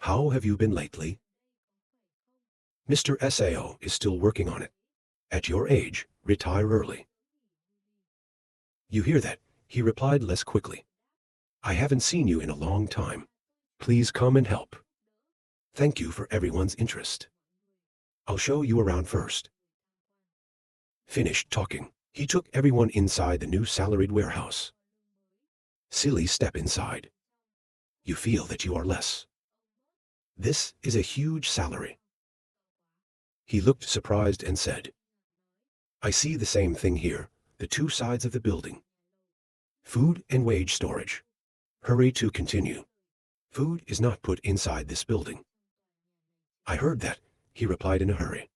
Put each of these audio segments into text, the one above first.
How have you been lately? Mr. Sao is still working on it. At your age, retire early. You hear that? He replied less quickly. I haven't seen you in a long time. Please come and help. Thank you for everyone's interest. I'll show you around first. Finished talking, he took everyone inside the new salaried warehouse. Silly step inside. You feel that you are less. This is a huge salary. He looked surprised and said, I see the same thing here, the two sides of the building. Food and wage storage. Hurry to continue. Food is not put inside this building. I heard that, he replied in a hurry.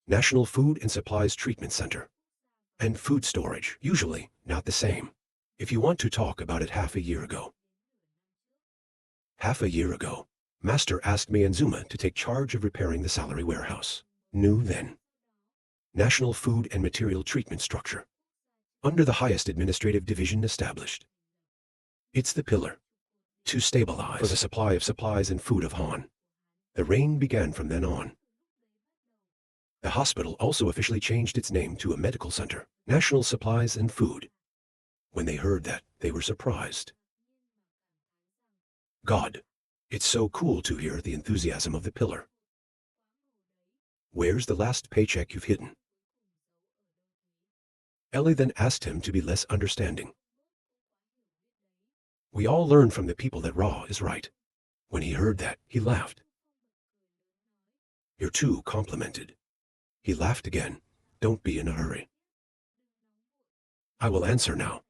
National Food and Supplies Treatment Center. And food storage, usually not the same. If you want to talk about it half a year ago. Half a year ago, Master asked me and Zuma to take charge of repairing the salary warehouse. New then. National Food and Material Treatment Structure. Under the highest administrative division established. It's the pillar. To stabilize for the supply of supplies and food of Han. The reign began from then on. The hospital also officially changed its name to a medical center, National Supplies and Food. When they heard that, they were surprised. God, it's so cool to hear the enthusiasm of the pillar. Where's the last paycheck you've hidden? Ellie then asked him to be less understanding. We all learn from the people that Ra is right. When he heard that, he laughed. You're too complimented. He laughed again. Don't be in a hurry. I will answer now.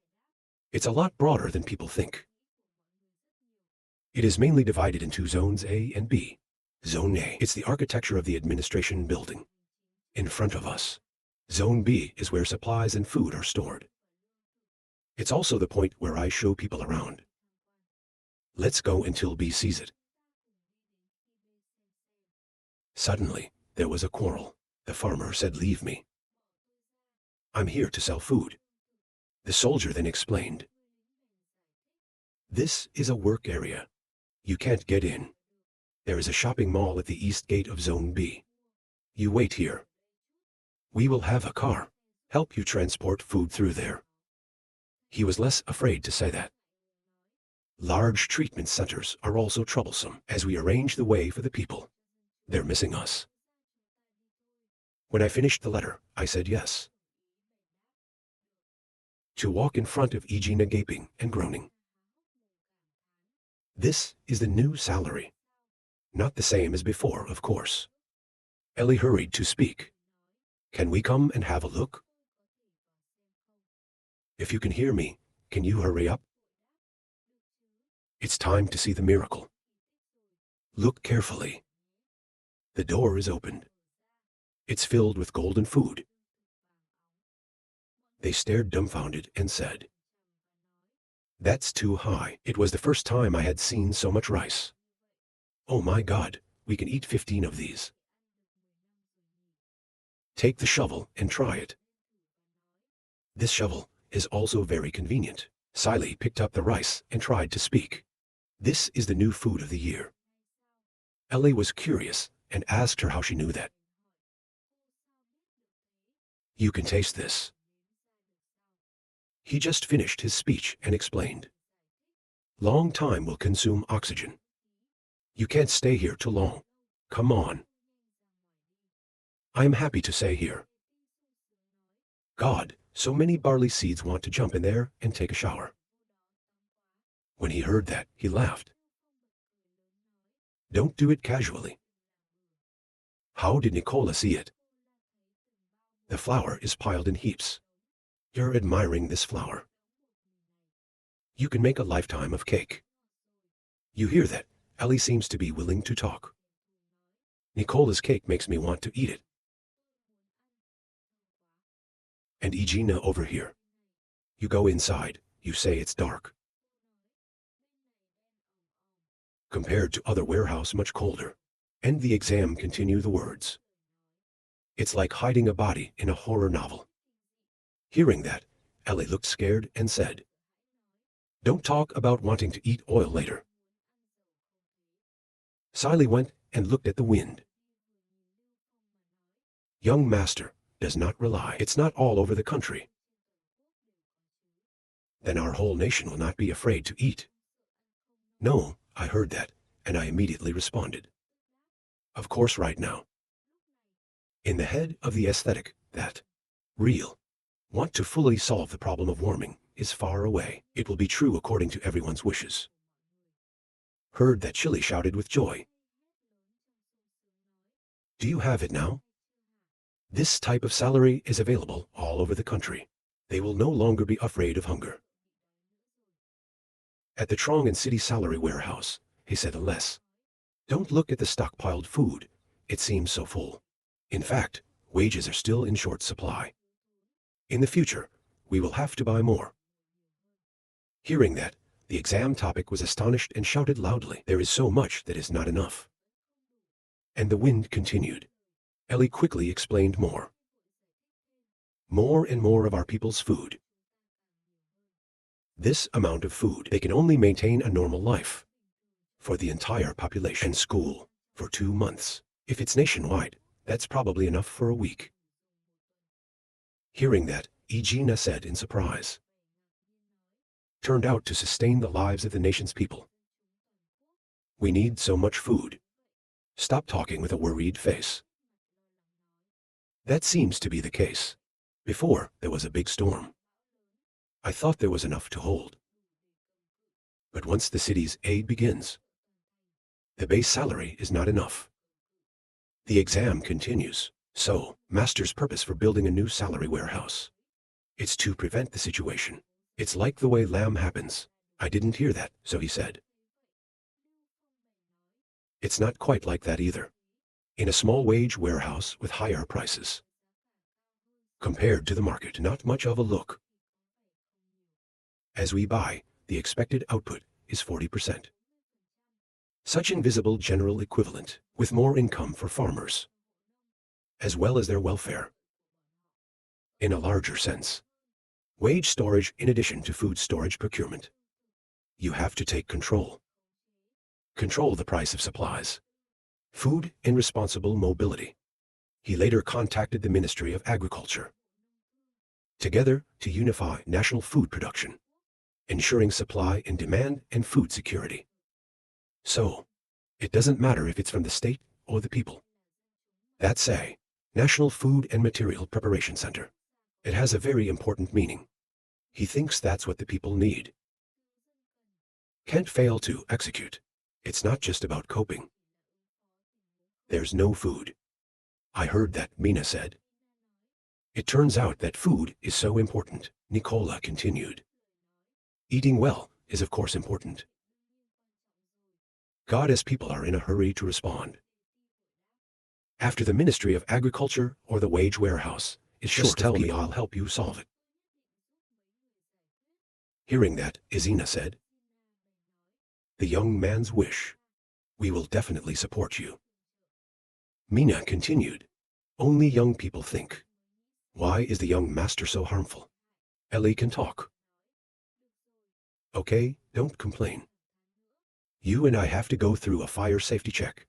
It's a lot broader than people think. It is mainly divided into zones A and B. Zone A, it's the architecture of the administration building. In front of us. Zone B is where supplies and food are stored. It's also the point where I show people around. Let's go until B sees it. Suddenly, there was a quarrel. The farmer said, leave me. I'm here to sell food. The soldier then explained. This is a work area. You can't get in. There is a shopping mall at the east gate of Zone B. You wait here. We will have a car. Help you transport food through there. He was less afraid to say that. Large treatment centers are also troublesome as we arrange the way for the people. They're missing us. When I finished the letter, I said yes. To walk in front of Egina gaping and groaning. This is the new salary. Not the same as before, of course. Ellie hurried to speak. Can we come and have a look? If you can hear me, can you hurry up? It's time to see the miracle. Look carefully. The door is opened. It's filled with golden food. They stared dumbfounded and said, That's too high. It was the first time I had seen so much rice. Oh my God, we can eat 15 of these. Take the shovel and try it. This shovel is also very convenient. Siley picked up the rice and tried to speak. This is the new food of the year. Ellie was curious and asked her how she knew that. You can taste this. He just finished his speech and explained. Long time will consume oxygen. You can't stay here too long. Come on. I am happy to say here. God, so many barley seeds want to jump in there and take a shower. When he heard that, he laughed. Don't do it casually. How did Nicola see it? The flour is piled in heaps. You're admiring this flour. You can make a lifetime of cake. You hear that? Ellie seems to be willing to talk. Nicola's cake makes me want to eat it. And Egina over here. You go inside, you say it's dark. Compared to other warehouse much colder. End the exam, continue the words. It's like hiding a body in a horror novel. Hearing that, Ellie looked scared and said, Don't talk about wanting to eat oil later. Siley went and looked at the wind. Young master does not rely. It's not all over the country. Then our whole nation will not be afraid to eat. No, I heard that, and I immediately responded. Of course right now. In the head of the aesthetic, that real want to fully solve the problem of warming is far away. It will be true according to everyone's wishes. Heard that Chili shouted with joy. Do you have it now? This type of salary is available all over the country. They will no longer be afraid of hunger. At the Trong and City Salary Warehouse, he said less. Don't look at the stockpiled food. It seems so full. In fact, wages are still in short supply. In the future, we will have to buy more. Hearing that, the exam topic was astonished and shouted loudly. There is so much that is not enough. And the wind continued. Ellie quickly explained more. More and more of our people's food. This amount of food, they can only maintain a normal life. For the entire population and school, for 2 months. If it's nationwide, that's probably enough for a week. Hearing that, Igina said in surprise. Turned out to sustain the lives of the nation's people. We need so much food. Stop talking with a worried face. That seems to be the case. Before, there was a big storm. I thought there was enough to hold. But once the city's aid begins, the base salary is not enough. The exam continues. So, Master's purpose for building a new salary warehouse. It's to prevent the situation. It's like the way lamb happens. I didn't hear that, so he said. It's not quite like that either. In a small wage warehouse with higher prices. Compared to the market, not much of a look. As we buy, the expected output is 40%. Such invisible general equivalent, with more income for farmers, as well as their welfare. In a larger sense, wage storage in addition to food storage procurement. You have to take control. Control the price of supplies. Food and responsible mobility. He later contacted the Ministry of Agriculture. Together to unify national food production, ensuring supply and demand and food security. So, it doesn't matter if it's from the state or the people. That's a National Food and Material Preparation Center. It has a very important meaning. He thinks that's what the people need. Can't fail to execute. It's not just about coping. There's no food. I heard that, Mina said. It turns out that food is so important, Nicola continued. Eating well is of course important. God, as people are in a hurry to respond. After the Ministry of Agriculture or the wage warehouse, it's just tell me, I'll help you solve it. Hearing that, Izina said. The young man's wish. We will definitely support you. Mina continued. Only young people think. Why is the young master so harmful? Ellie can talk. Okay, don't complain. You and I have to go through a fire safety check.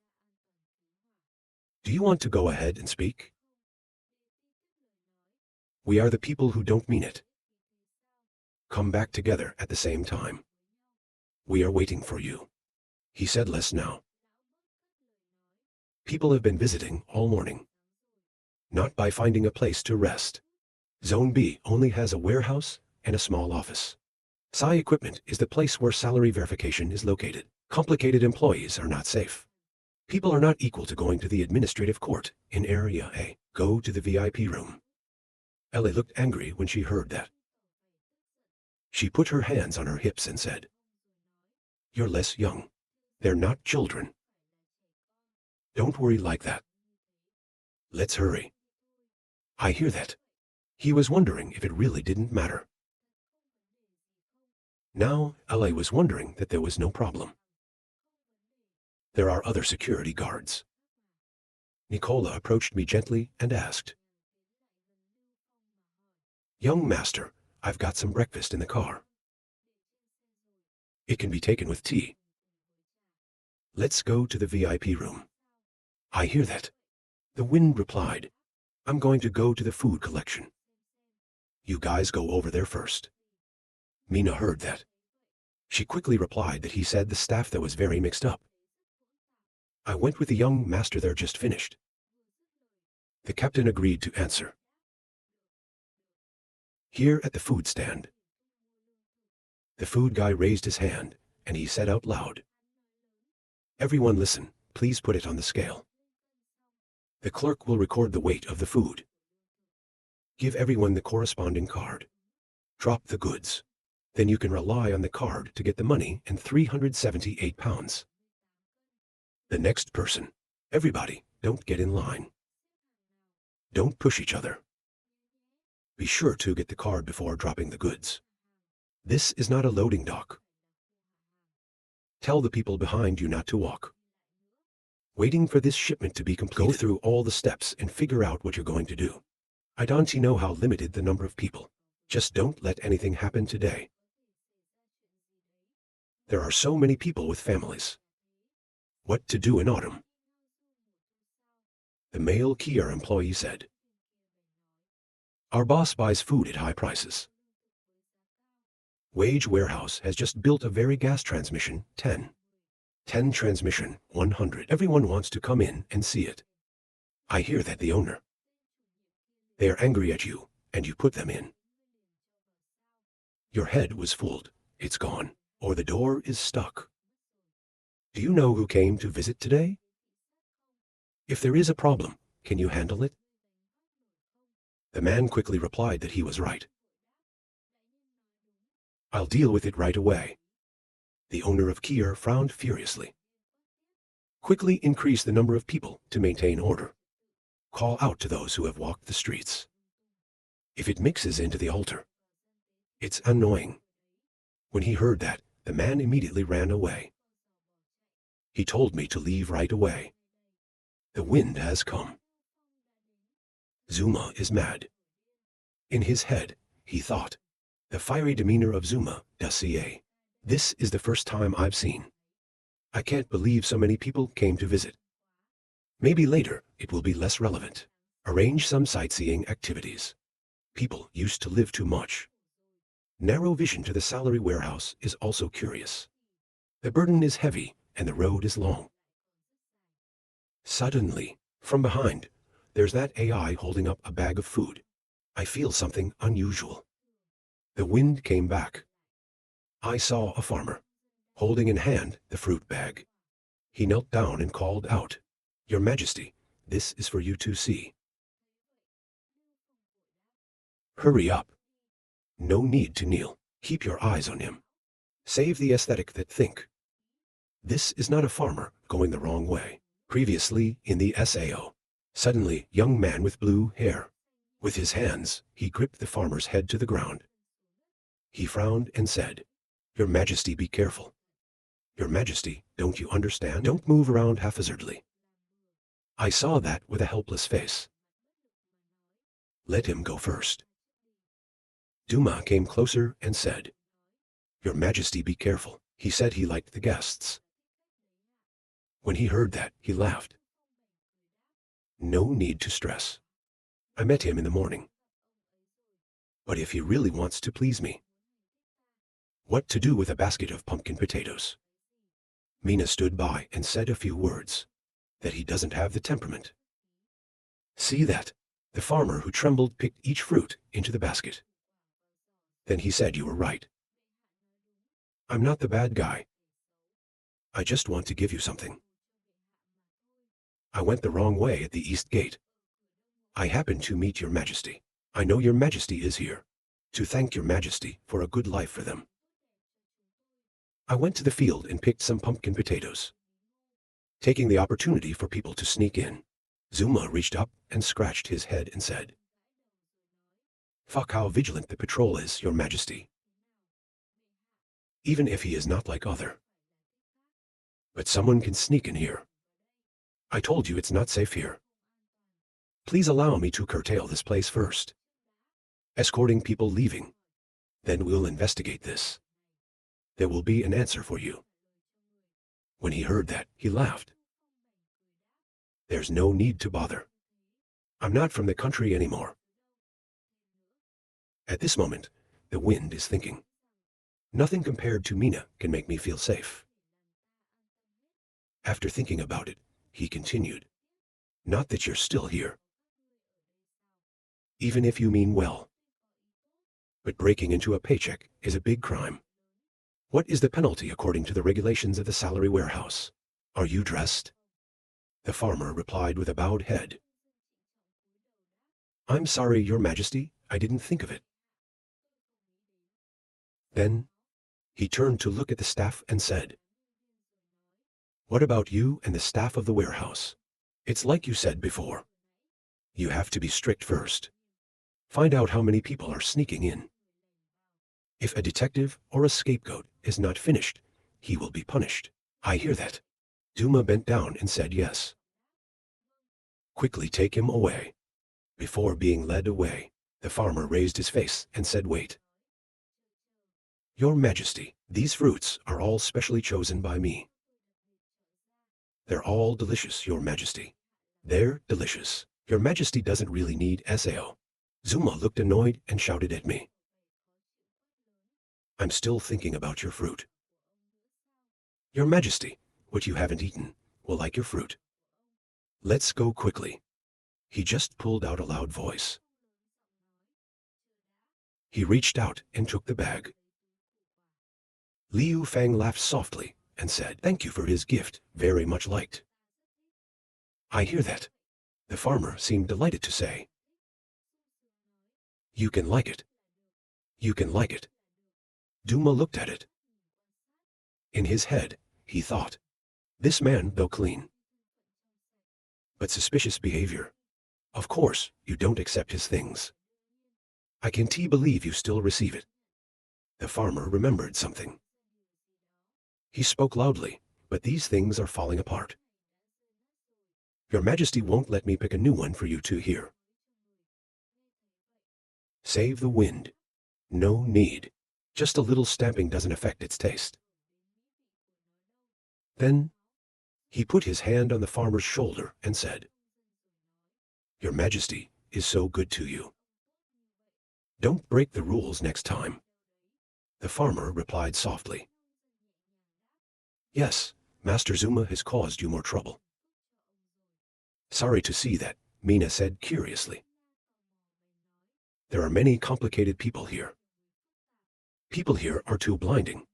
Do you want to go ahead and speak? We are the people who don't mean it. Come back together at the same time. We are waiting for you. He said less now. People have been visiting all morning. Not by finding a place to rest. Zone B only has a warehouse and a small office. Psi Equipment is the place where salary verification is located. Complicated employees are not safe. People are not equal to going to the administrative court in Area A. Go to the VIP room. Ellie looked angry when she heard that. She put her hands on her hips and said, You're less young. They're not children. Don't worry like that. Let's hurry. I hear that. He was wondering if it really didn't matter. Now, Ellie was wondering that there was no problem. There are other security guards. Nicola approached me gently and asked, Young master, I've got some breakfast in the car. It can be taken with tea. Let's go to the VIP room. I hear that. The wind replied, I'm going to go to the food collection. You guys go over there first. Mina heard that. She quickly replied that he said the staff that was very mixed up. I went with the young master there just finished. The captain agreed to answer. Here at the food stand. The food guy raised his hand, and he said out loud, Everyone listen, please put it on the scale. The clerk will record the weight of the food. Give everyone the corresponding card. Drop the goods. Then you can rely on the card to get the money and 378 pounds. The next person. Everybody, don't get in line. Don't push each other. Be sure to get the card before dropping the goods. This is not a loading dock. Tell the people behind you not to walk. Waiting for this shipment to be completed. Go through all the steps and figure out what you're going to do. I don't know how limited the number of people. Just don't let anything happen today. There are so many people with families. What to do in autumn? The male Kia employee said. Our boss buys food at high prices. Wage Warehouse has just built a very gas transmission, 10 transmission, 100. Everyone wants to come in and see it. I hear that the owner. They are angry at you, and you put them in. Your head was fooled, it's gone, or the door is stuck. Do you know who came to visit today? If there is a problem, can you handle it? The man quickly replied that he was right. I'll deal with it right away. The owner of Kier frowned furiously. Quickly increase the number of people to maintain order. Call out to those who have walked the streets. If it mixes into the altar, it's annoying. When he heard that, the man immediately ran away. He told me to leave right away. The wind has come. Zuma is mad. In his head, he thought, the fiery demeanor of Zuma, dossier. This is the first time I've seen. I can't believe so many people came to visit. Maybe later it will be less relevant. Arrange some sightseeing activities. People used to live too much. Narrow vision to the salary warehouse is also curious. The burden is heavy and the road is long. Suddenly, from behind, there's that AI holding up a bag of food. I feel something unusual. The wind came back. I saw a farmer, holding in hand the fruit bag. He knelt down and called out, Your Majesty, this is for you to see. Hurry up. No need to kneel. Keep your eyes on him. Save the aesthetic that think. This is not a farmer going the wrong way. Previously in the SAO. Suddenly, young man with blue hair. With his hands, he gripped the farmer's head to the ground. He frowned and said, Your Majesty, be careful. Your Majesty, don't you understand? Don't move around haphazardly. I saw that with a helpless face. Let him go first. Duma came closer and said, Your Majesty, be careful. He said he liked the guests. When he heard that, he laughed. No need to stress. I met him in the morning. But if he really wants to please me, what to do with a basket of pumpkin potatoes? Mina stood by and said a few words, that he doesn't have the temperament. See that? The farmer who trembled picked each fruit into the basket. Then he said you were right. I'm not the bad guy. I just want to give you something. I went the wrong way at the east gate. I happened to meet your Majesty. I know your Majesty is here, to thank your Majesty for a good life for them. I went to the field and picked some pumpkin potatoes. Taking the opportunity for people to sneak in, Zuma reached up and scratched his head and said, Fuck how vigilant the patrol is, your Majesty. Even if he is not like other. But someone can sneak in here. I told you it's not safe here. Please allow me to curtail this place first. Escorting people leaving. Then we'll investigate this. There will be an answer for you. When he heard that, he laughed. There's no need to bother. I'm not from the country anymore. At this moment, the wind is thinking. Nothing compared to Mina can make me feel safe. After thinking about it, he continued. Not that you're still here. Even if you mean well. But breaking into a paycheck is a big crime. What is the penalty according to the regulations of the salary warehouse? Are you dressed? The farmer replied with a bowed head. I'm sorry, Your Majesty, I didn't think of it. Then he turned to look at the staff and said, What about you and the staff of the warehouse? It's like you said before. You have to be strict first. Find out how many people are sneaking in. If a detective or a scapegoat is not finished, he will be punished. I hear that. Duma bent down and said yes. Quickly take him away. Before being led away, the farmer raised his face and said, Wait. Your Majesty, these fruits are all specially chosen by me. They're all delicious, Your Majesty. They're delicious. Your Majesty doesn't really need SAO. Zuma looked annoyed and shouted at me. I'm still thinking about your fruit. Your Majesty, what you haven't eaten will like your fruit. Let's go quickly. He just pulled out a loud voice. He reached out and took the bag. Liu Fang laughed softly and said, Thank you for his gift, very much liked. I hear that. The farmer seemed delighted to say. You can like it. You can like it. Duma looked at it. In his head, he thought, this man, though clean, but suspicious behavior. Of course, you don't accept his things. I can't believe you still receive it. The farmer remembered something. He spoke loudly, but these things are falling apart. Your Majesty won't let me pick a new one for you to hear. Save the wind. No need. Just a little stamping doesn't affect its taste. Then he put his hand on the farmer's shoulder and said, Your Majesty is so good to you. Don't break the rules next time. The farmer replied softly. Yes, Master Zuma has caused you more trouble. Sorry to see that, Mina said curiously. There are many complicated people here. People here are too blinding.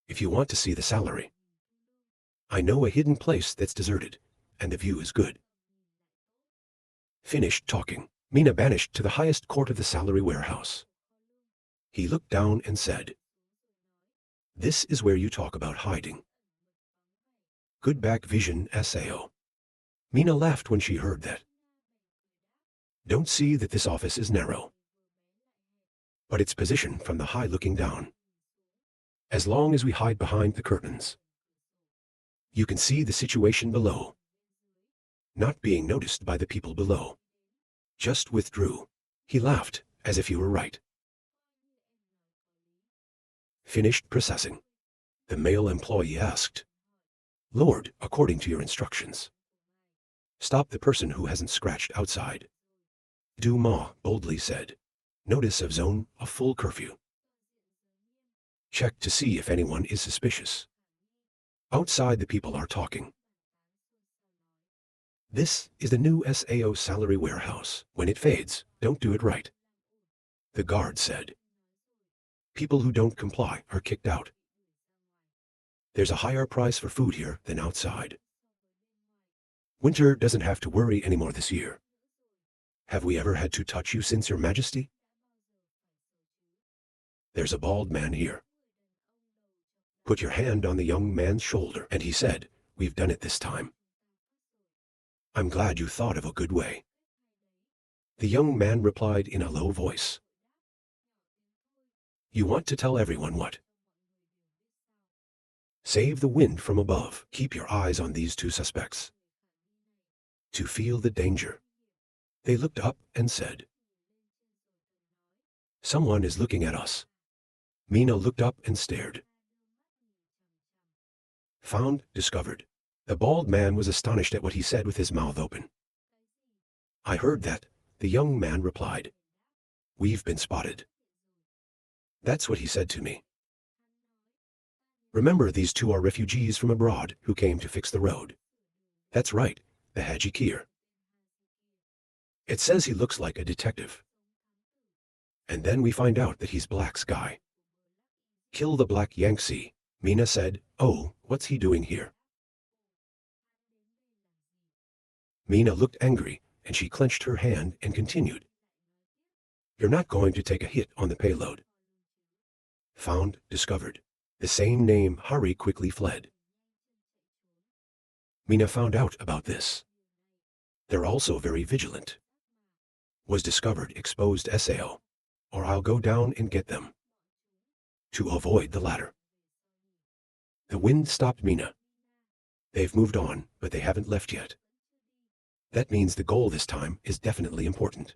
If you want to see the salary, I know a hidden place that's deserted, and the view is good. Finished talking, Mina vanished to the highest court of the salary warehouse. He looked down and said, This is where you talk about hiding. Good back vision, SAO. Mina laughed when she heard that. Don't see that this office is narrow, but it's positioned from the high looking down. As long as we hide behind the curtains, you can see the situation below, not being noticed by the people below. Just withdrew. He laughed, as if you were right. Finished processing. The male employee asked, Lord, according to your instructions, stop the person who hasn't scratched outside. Duma boldly said, Notice of zone, a full curfew. Check to see if anyone is suspicious. Outside the people are talking. This is the new SAO salary warehouse. When it fades, don't do it right. The guard said. People who don't comply are kicked out. There's a higher price for food here than outside. Winter doesn't have to worry anymore this year. Have we ever had to touch you since, Your Majesty? There's a bald man here. Put your hand on the young man's shoulder, and he said, We've done it this time. I'm glad you thought of a good way. The young man replied in a low voice. You want to tell everyone what? Save the wind from above. Keep your eyes on these two suspects. To feel the danger. They looked up and said, Someone is looking at us. Mina looked up and stared. Found, discovered. The bald man was astonished at what he said with his mouth open. I heard that, the young man replied. We've been spotted. That's what he said to me. Remember, these two are refugees from abroad who came to fix the road. That's right, the Hajikir. It says he looks like a detective. And then we find out that he's Black's guy. Kill the Black Yangtze, Mina said. Oh, what's he doing here? Mina looked angry, and she clenched her hand and continued. You're not going to take a hit on the payload. Found, discovered. The same name. Hari quickly fled. Mina found out about this. They're also very vigilant. Was discovered, exposed Sao. Or I'll go down and get them. To avoid the latter. The wind stopped Mina. They've moved on, but they haven't left yet. That means the goal this time is definitely important.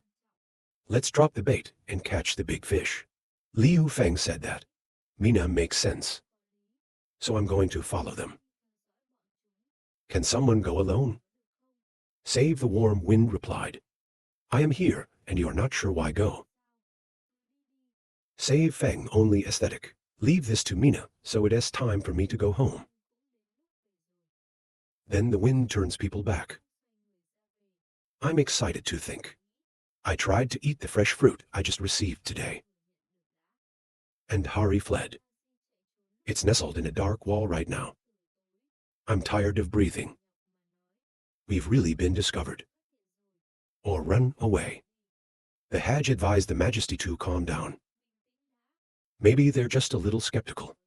Let's drop the bait and catch the big fish. Liu Feng said that. Mina makes sense. So I'm going to follow them. Can someone go alone? Save the Warm Wind replied. I am here, and you are not sure why go. Save Feng only aesthetic. Leave this to Mina, so it is time for me to go home. Then the wind turns people back. I'm excited to think. I tried to eat the fresh fruit I just received today. And Hari fled. It's nestled in a dark wall right now. I'm tired of breathing. We've really been discovered. Or run away. The Hajj advised the Majesty to calm down. Maybe they're just a little skeptical.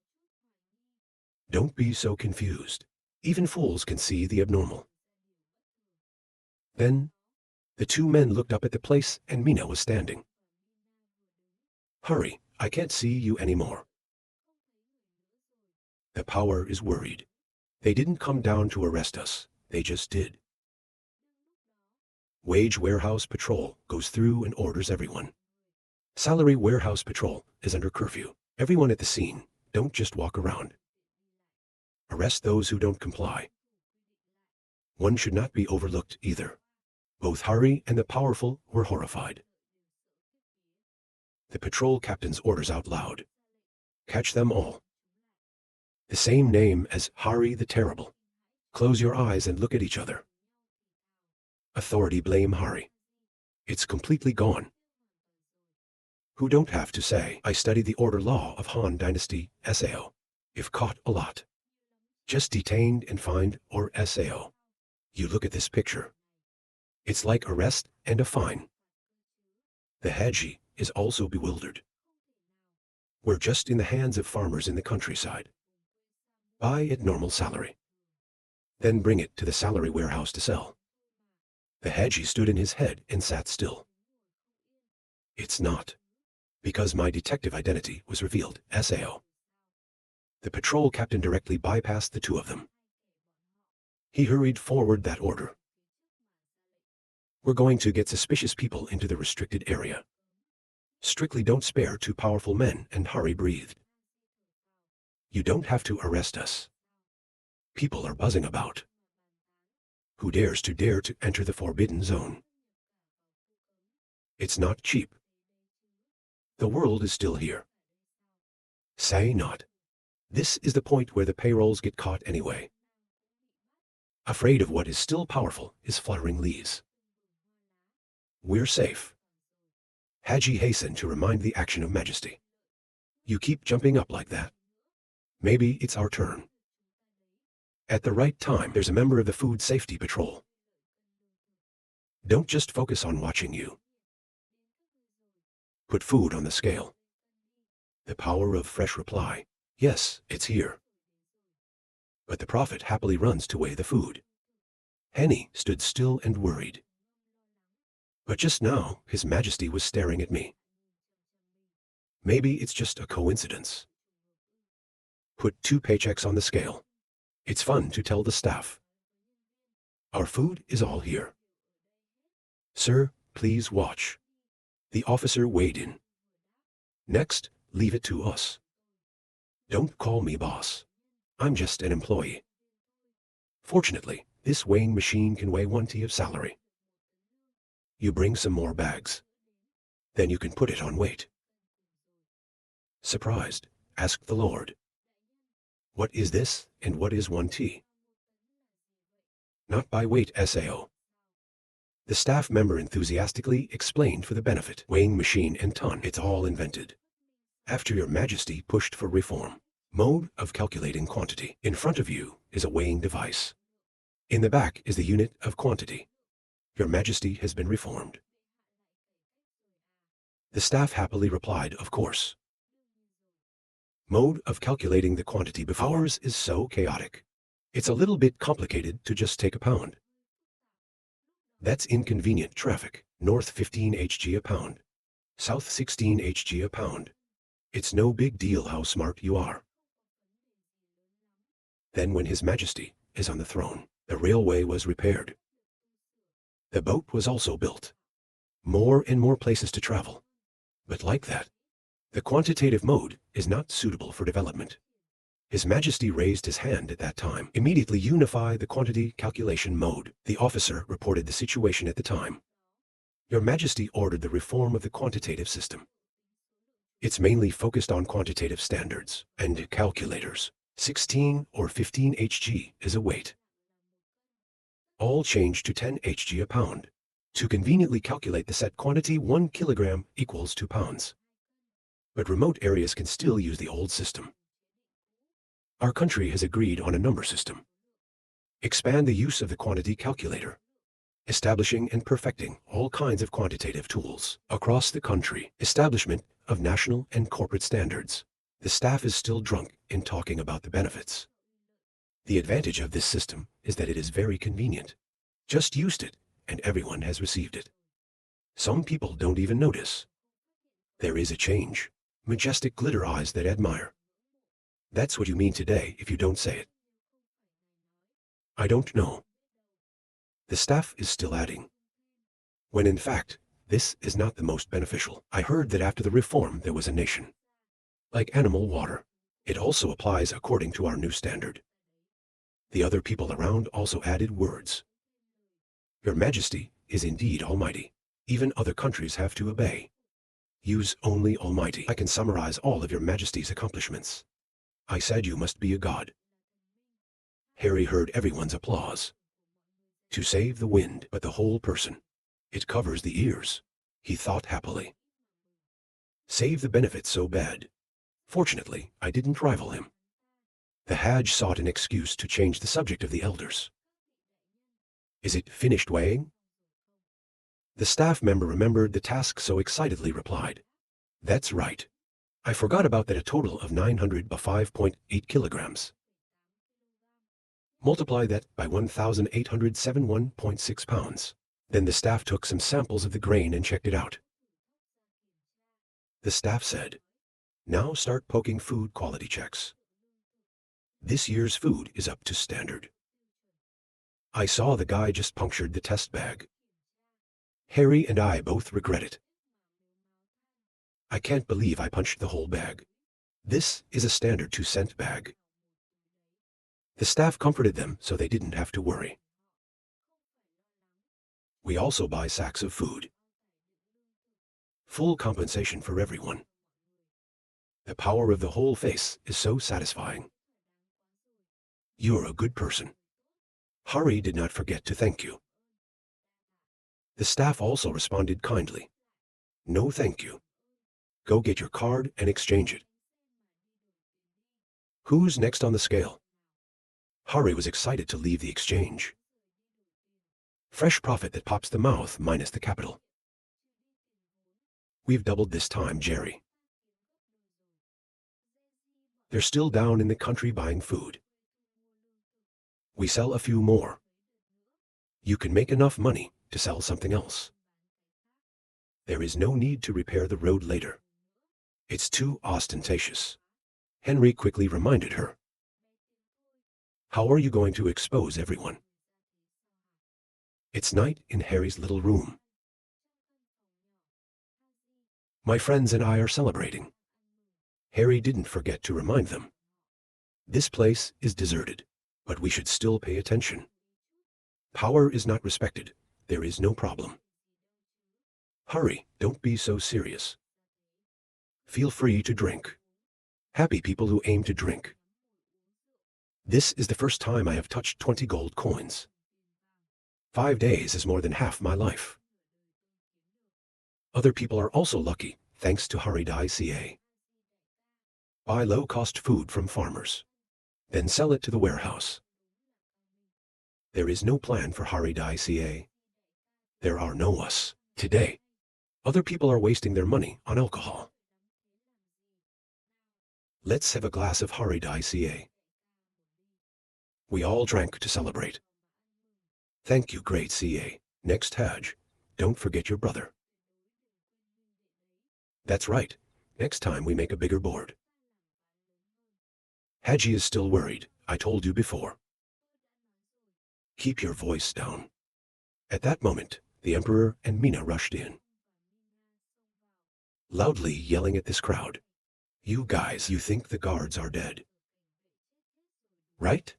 Don't be so confused. Even fools can see the abnormal. Then, the two men looked up at the place and Mina was standing. Hurry, I can't see you anymore. The power is worried. They didn't come down to arrest us, they just did. Wage Warehouse Patrol goes through and orders everyone. Salary Warehouse Patrol is under curfew. Everyone at the scene, don't just walk around. Arrest those who don't comply. One should not be overlooked either. Both Hari and the powerful were horrified. The patrol captain's orders out loud. Catch them all. The same name as Hari the Terrible. Close your eyes and look at each other. Authority blame Hari. It's completely gone. Who don't have to say, I studied the order law of Han Dynasty, Sao. If caught, a lot. Just detained and fined, or Sao. You look at this picture. It's like arrest and a fine. The Haji is also bewildered. We're just in the hands of farmers in the countryside. Buy at normal salary. Then bring it to the salary warehouse to sell. The Haji stood in his head and sat still. It's not. Because my detective identity was revealed, Sao. The patrol captain directly bypassed the two of them. He hurried forward that order. We're going to get suspicious people into the restricted area. Strictly don't spare two powerful men, and Hari breathed. You don't have to arrest us. People are buzzing about. Who dares to enter the forbidden zone? It's not cheap. The world is still here. Say not. This is the point where the payrolls get caught anyway. Afraid of what is still powerful is fluttering leaves. We're safe. Haji hastened to remind the action of Majesty. You keep jumping up like that. Maybe it's our turn. At the right time, there's a member of the Food Safety Patrol. Don't just focus on watching you. Put food on the scale. The power of fresh reply. Yes, it's here. But the prophet happily runs to weigh the food. Henny stood still and worried. But just now, His Majesty was staring at me. Maybe it's just a coincidence. Put 2 paychecks on the scale. It's fun to tell the staff. Our food is all here. Sir, please watch. The officer weighed in. Next, leave it to us. Don't call me boss. I'm just an employee. Fortunately, this weighing machine can weigh 1 t of salary. You bring some more bags. Then you can put it on weight. Surprised, asked the Lord. What is this, and what is 1 t? Not by weight, Sao. The staff member enthusiastically explained for the benefit. Weighing machine and ton, it's all invented. After your majesty pushed for reform. Mode of calculating quantity. In front of you is a weighing device. In the back is the unit of quantity. Your majesty has been reformed. The staff happily replied, of course. Mode of calculating the quantity before ours is so chaotic. It's a little bit complicated to just take a pound. That's inconvenient traffic. North 15 Hg a pound. South 16 Hg a pound. It's no big deal how smart you are. Then when His Majesty is on the throne, the railway was repaired. The boat was also built. More and more places to travel. But like that, the quantitative mode is not suitable for development. His Majesty raised his hand at that time. Immediately unify the quantity calculation mode. The officer reported the situation at the time. Your Majesty ordered the reform of the quantitative system. It's mainly focused on quantitative standards and calculators. 16 or 15 Hg is a weight. All change to 10 Hg a pound. To conveniently calculate the set quantity, 1 kilogram equals 2 pounds. But remote areas can still use the old system. Our country has agreed on a number system. Expand the use of the quantity calculator. Establishing and perfecting all kinds of quantitative tools across the country. Establishment of national and corporate standards. The staff is still drunk in talking about the benefits. The advantage of this system is that it is very convenient. Just used it, and everyone has received it. Some people don't even notice. There is a change. Majestic glitter eyes that admire. That's what you mean today if you don't say it. I don't know. The staff is still adding. When in fact, this is not the most beneficial. I heard that after the reform there was a nation. Like animal water. It also applies according to our new standard. The other people around also added words. Your Majesty is indeed almighty. Even other countries have to obey. Use only almighty. I can summarize all of your Majesty's accomplishments. I said you must be a god. Harry heard everyone's applause. To save the wind, but the whole person. It covers the ears. He thought happily. Save the benefit so bad. Fortunately, I didn't rival him. The Haj sought an excuse to change the subject of the elders. Is it finished weighing? The staff member remembered the task so excitedly replied. That's right. I forgot about that, a total of 905.8 kilograms. Multiply that by 1,871.6 pounds. Then the staff took some samples of the grain and checked it out. The staff said, now start poking food quality checks. This year's food is up to standard. I saw the guy just punctured the test bag. Harry and I both regret it. I can't believe I punched the whole bag. This is a standard 2-cent bag. The staff comforted them so they didn't have to worry. We also buy sacks of food. Full compensation for everyone. The power of the whole face is so satisfying. You're a good person. Hari did not forget to thank you. The staff also responded kindly. No thank you. Go get your card and exchange it. Who's next on the scale? Hari was excited to leave the exchange. Fresh profit that pops the mouth minus the capital. We've doubled this time, Jerry. They're still down in the country buying food. We sell a few more. You can make enough money to sell something else. There is no need to repair the road later. It's too ostentatious. Henry quickly reminded her. How are you going to expose everyone? It's night in Harry's little room. My friends and I are celebrating. Harry didn't forget to remind them. This place is deserted. But we should still pay attention. Power is not respected. There is no problem. Hurry, don't be so serious. Feel free to drink. Happy people who aim to drink. This is the first time I have touched 20 gold coins. 5 days is more than half my life. Other people are also lucky, thanks to Hurried ICA. Buy low-cost food from farmers. Then sell it to the warehouse. There is no plan for Hurried ICA. There are no us. Today, other people are wasting their money on alcohol. Let's have a glass of Hurried ICA. We all drank to celebrate. Thank you, great CA. Next Hajj, don't forget your brother. That's right. Next time we make a bigger board. Haji is still worried, I told you before. Keep your voice down. At that moment, the Emperor and Mina rushed in, loudly yelling at this crowd. You guys, you think the guards are dead, right?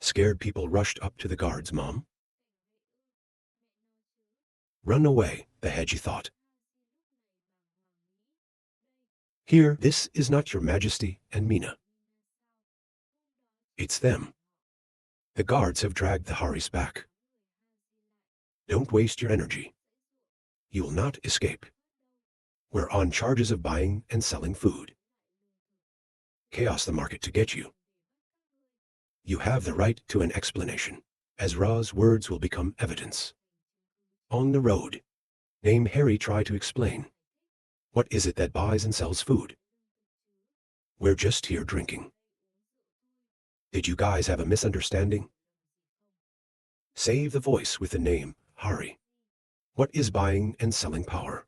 Scared people rushed up to the guards, Mom. Run away, the Haji thought. Here, this is not your Majesty and Mina. It's them. The guards have dragged the Haris back. Don't waste your energy. You will not escape. We're on charges of buying and selling food. Chaos the market to get you. You have the right to an explanation. Ezra's words will become evidence. On the road, name Harry try to explain. What is it that buys and sells food? We're just here drinking. Did you guys have a misunderstanding? Save the voice with the name, Hari. What is buying and selling power?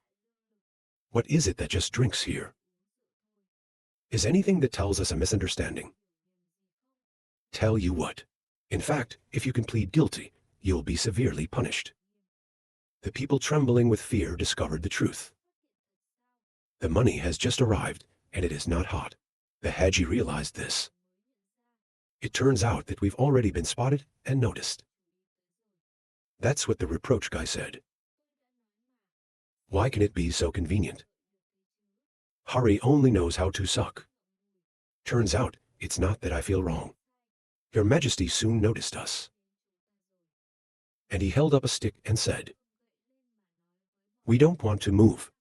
What is it that just drinks here? Is anything that tells us a misunderstanding? Tell you what. In fact, if you can plead guilty, you'll be severely punished. The people trembling with fear discovered the truth. The money has just arrived, and it is not hot. The Haji realized this. It turns out that we've already been spotted and noticed. That's what the reproach guy said. Why can it be so convenient? Hari only knows how to suck. Turns out, it's not that I feel wrong. Your Majesty soon noticed us. And he held up a stick and said, we don't want to move.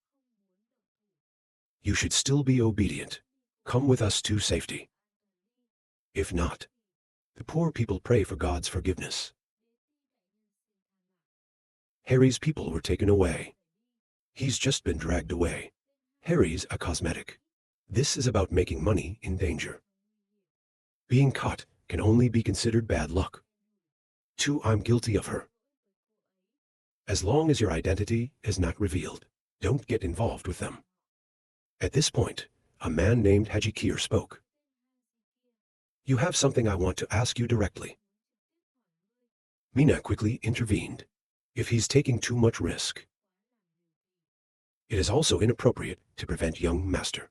You should still be obedient. Come with us to safety. If not, the poor people pray for God's forgiveness. Harry's people were taken away. He's just been dragged away. Harry's a cosmetic. This is about making money in danger. Being caught can only be considered bad luck. Too, I'm guilty of her. As long as your identity is not revealed, don't get involved with them. At this point, a man named Haji Kir spoke. You have something I want to ask you directly. Mina quickly intervened. If he's taking too much risk, it is also inappropriate to prevent young master.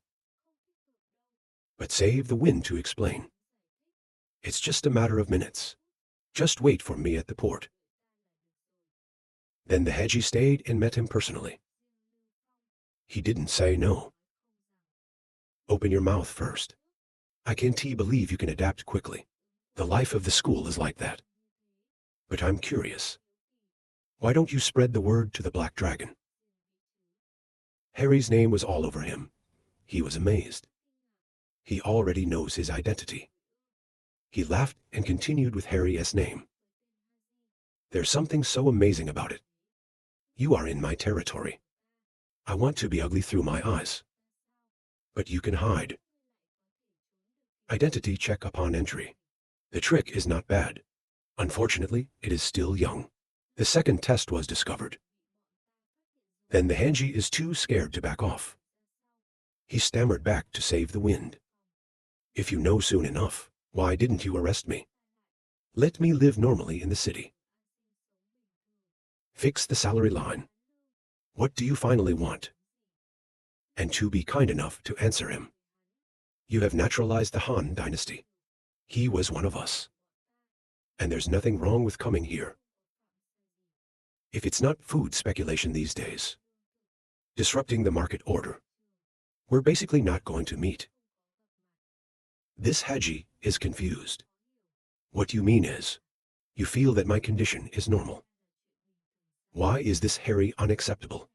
But save the wind to explain. It's just a matter of minutes. Just wait for me at the port. Then the Haji stayed and met him personally. He didn't say no. Open your mouth first. I can't believe you can adapt quickly. The life of the school is like that. But I'm curious. Why don't you spread the word to the Black Dragon? Harry's name was all over him. He was amazed. He already knows his identity. He laughed and continued with Harry's name. There's something so amazing about it. You are in my territory. I want to be ugly through my eyes. But you can hide. Identity check upon entry. The trick is not bad. Unfortunately, it is still young. The second test was discovered. Then the Hanji is too scared to back off. He stammered back to save the wind. If you know soon enough, why didn't you arrest me? Let me live normally in the city. Fix the salary line. What do you finally want? And to be kind enough to answer him. You have naturalized the Han dynasty. He was one of us. And there's nothing wrong with coming here. If it's not food speculation these days, disrupting the market order, we're basically not going to meet. This Haji is confused. What you mean is, you feel that my condition is normal. Why is this Harry unacceptable?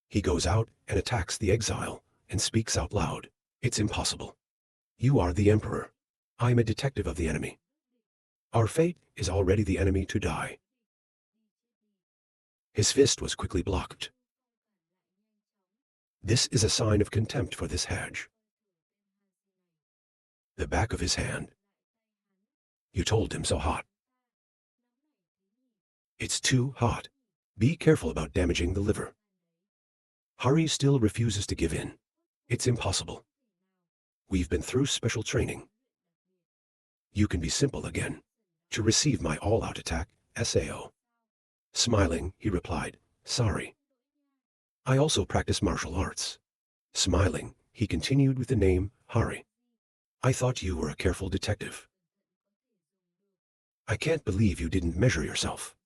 He goes out and attacks the exile and speaks out loud. It's impossible. You are the Emperor. I am a detective of the enemy. Our fate is already the enemy to die. His fist was quickly blocked. This is a sign of contempt for this Haj. The back of his hand. You told him so hot. It's too hot. Be careful about damaging the liver. Hari still refuses to give in. It's impossible. We've been through special training. You can be simple again. To receive my all-out attack, Sao. Smiling, he replied, sorry. I also practice martial arts. Smiling, he continued with the name, Hari. I thought you were a careful detective. I can't believe you didn't measure yourself.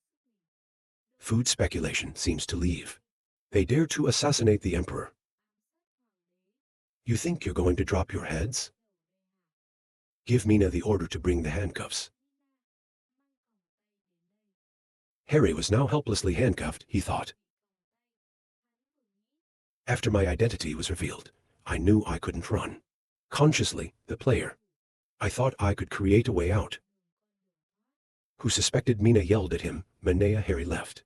Food speculation seems to leave. They dare to assassinate the Emperor. You think you're going to drop your heads? Give Mina the order to bring the handcuffs. Harry was now helplessly handcuffed, he thought. After my identity was revealed, I knew I couldn't run. Consciously, the player. I thought I could create a way out. Who suspected Mina yelled at him, Manhua. Harry left.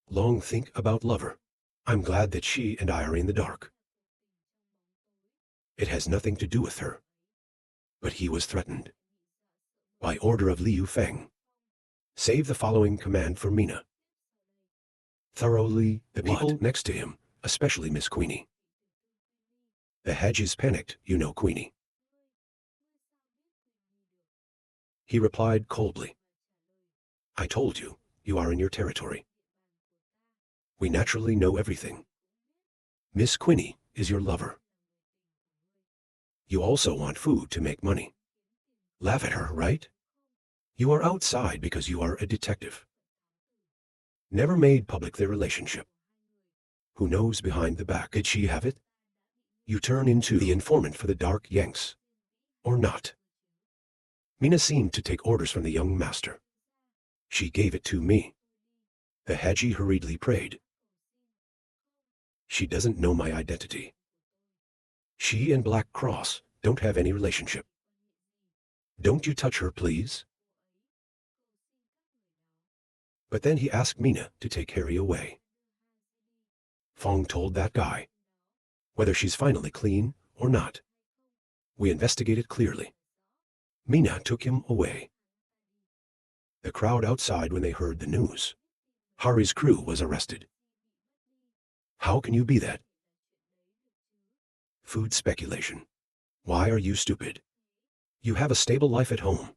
Long think about lover. I'm glad that she and I are in the dark. It has nothing to do with her. But he was threatened. By order of Liu Feng. Save the following command for Mina. Thoroughly, the people next to him, especially Miss Queenie. The Hajis panicked, you know Queenie. He replied coldly. I told you, you are in your territory. We naturally know everything. Miss Queenie is your lover. You also want food to make money. Laugh at her, right? You are outside because you are a detective. Never made public their relationship. Who knows behind the back? Did she have it? You turn into the informant for the Dark Yanks. Or not. Mina seemed to take orders from the young master. She gave it to me. The Haji hurriedly prayed. She doesn't know my identity. She and Black Cross don't have any relationship. Don't you touch her, please? But then he asked Mina to take Harry away. Fong told that guy. Whether she's finally clean or not. We investigated clearly. Mina took him away. The crowd outside when they heard the news. Hari's crew was arrested. How can you be that? Food speculation. Why are you stupid? You have a stable life at home.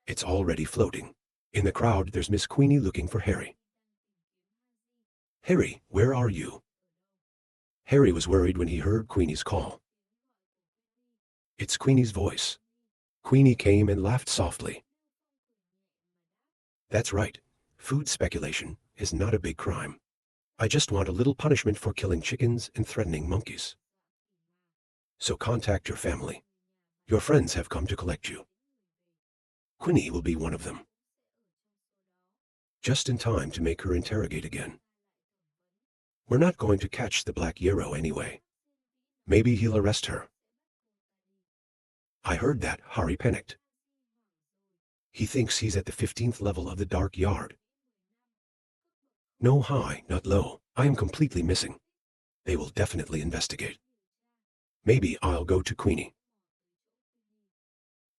It's already floating. In the crowd, there's Miss Queenie looking for Harry. Harry, where are you? Harry was worried when he heard Queenie's call. It's Queenie's voice. Queenie came and laughed softly. That's right. Food speculation is not a big crime. I just want a little punishment for killing chickens and threatening monkeys. So contact your family. Your friends have come to collect you. Queenie will be one of them. Just in time to make her interrogate again. We're not going to catch the Black Yarrow anyway. Maybe he'll arrest her. I heard that. Hari panicked. He thinks he's at the 15th level of the Dark Yard. No high, not low. I am completely missing. They will definitely investigate. Maybe I'll go to Queenie.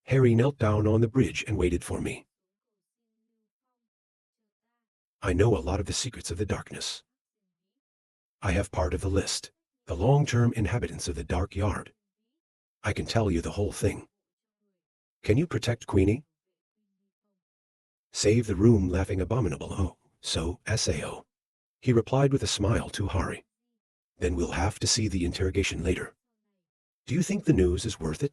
Harry knelt down on the bridge and waited for me. I know a lot of the secrets of the darkness. I have part of the list, the long-term inhabitants of the Dark Yard. I can tell you the whole thing. Can you protect Queenie? Save the room laughing abominable. Oh, so, Sao. He replied with a smile to Hari. Then we'll have to see the interrogation later. Do you think the news is worth it?